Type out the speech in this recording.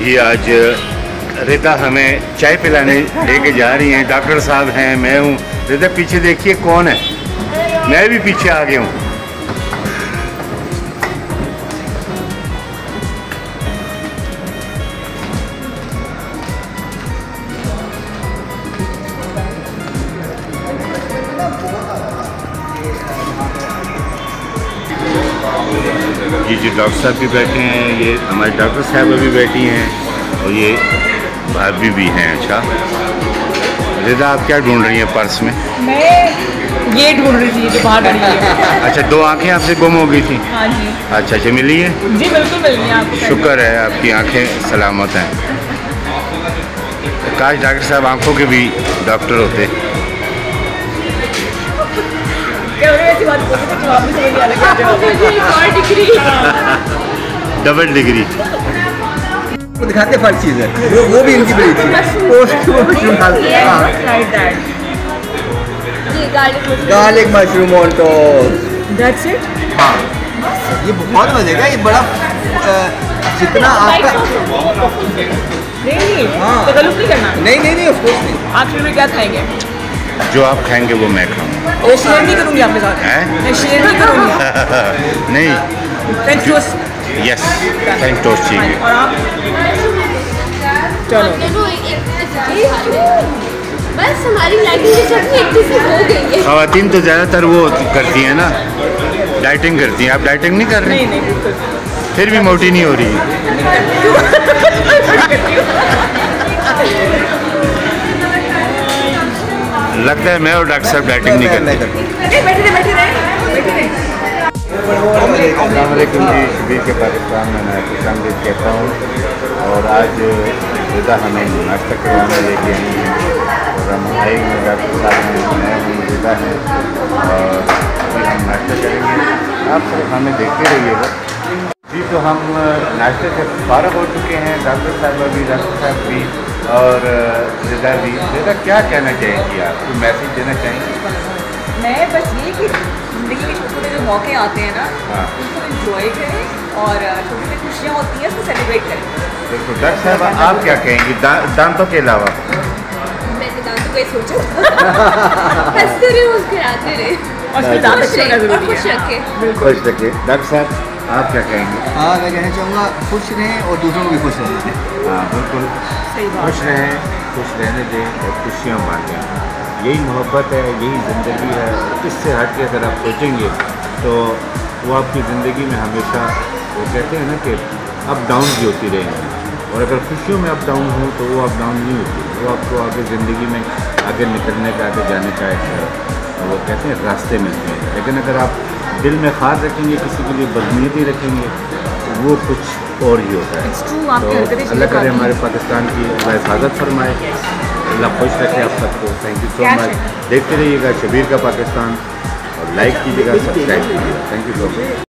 ये आज रिदा हमें चाय पिलाने लेके जा रही हैं। डॉक्टर साहब हैं, मैं हूँ। रिदा पीछे देखिए कौन है, मैं भी पीछे आ गया हूँ। ये जो डॉक्टर साहब भी बैठे हैं, ये हमारे डॉक्टर साहब अभी बैठी हैं और ये भाभी भी हैं। अच्छा रिदा, आप क्या ढूंढ रही हैं पर्स में? मैं ये ढूंढ रही थी जो बाहर डली है। अच्छा, 2 आंखें आपसे गुम हो गई थी? हाँ जी। अच्छा, मिली है? जी बिल्कुल मिल गई आपको। शुक्र है आपकी आंखें सलामत हैं। काश डॉक्टर साहब आंखों के भी डॉक्टर होते। डबल डिग्री वो दिखाते फर्क चीज़ है, वो भी इनकी बड़ी थी। Garlic mushroom on toast. That's it. हाँ, ये बहुत मजे का। ये बड़ा जितना आपका नहीं हाँ। तो गलत नहीं करना। नहीं ऑफ कोर्स नहीं। आखिर में क्या खाएंगे? जो आप खाएंगे वो मैं खाऊंगा। मैं शेयर नहीं करूंगी आपके साथ। हैं? मैं शेयर नहीं करूंगी। नहीं। French toast. Yes, French toast चाहिए। और आप? चलो। बस हमारी लाइटिंग की चटनी एक जैसी हो गई है। ख़वातीन तो ज़्यादातर वो करती हैं ना, डाइटिंग करती हैं। आप डाइटिंग नहीं कर रही? नहीं बिल्कुल। फिर भी मोटी नहीं हो रही। लगता है मैं और डॉक्टर साहब डाइटिंग नहीं करते। अस्सलाम वालेकुम जी, शबीर के पाकिस्तान में मैं खुशामदीद कहता हूँ। और आज रिदा हमें नाश्ता करवाने लेके आई हैं और हम आए हैं। डॉक्टर साहब हैं, मैं हूँ, रिदा हैं और अभी हम नाश्ता करेंगे। आप सिर्फ हमें देखते रहिएगा जी। तो हम नाश्ते से फारग हो चुके हैं। डॉक्टर साहब भी और रिदा भी। रिदा, क्या कहना चाहेंगी आप? कोई मैसेज देना चाहेंगी? मैं बस ये कि ज़िंदगी के छोटे छोटे जो मौके आते हैं ना, उनको एंजॉय करें और छोटी छोटी खुशियाँ होती हैं उसको सेलिब्रेट करें। बिल्कुल। डॉक्टर साहब, आप क्या कहेंगी दांतों के अलावा? मैं तो दांतों का ही सोचा हंसते रहे, मुस्कुराते रहे और दांत अच्छे होना ज़रूरी खुश है। रखे। खुश रखिए। डॉक्टर साहब, आप क्या कहेंगे? हाँ, मैं कहना चाहूँगा खुश रहें और दूसरों को भी खुश रहने दें। हाँ बिल्कुल, सही बात। खुश रहें, खुश रहने दें और खुशियाँ बांटें। यही मोहब्बत है, यही ज़िंदगी है। इससे हट के अगर आप सोचेंगे तो वो आपकी ज़िंदगी में हमेशा, वो कहते हैं ना कि अप डाउन भी होती रहेंगी। और अगर खुशियों में अप डाउन हो तो वो अप डाउन नहीं होती, वो आपको आगे ज़िंदगी में आगे निकलने का, आगे जाने का एक वो कहते हैं रास्ते मिलते हैं। लेकिन अगर आप दिल में ख्याल रखेंगे, किसी के लिए बदनीयती रखेंगे, वो कुछ और ही होता है। तो अल्लाह करे हमारे पाकिस्तान की हिफाजत फरमाए, अल्लाह खुश रखे आप सबको। Thank you so much. देखते रहिएगा शबीर का पाकिस्तान और लाइक कीजिएगा, सब्सक्राइब कीजिएगा। Thank you so much.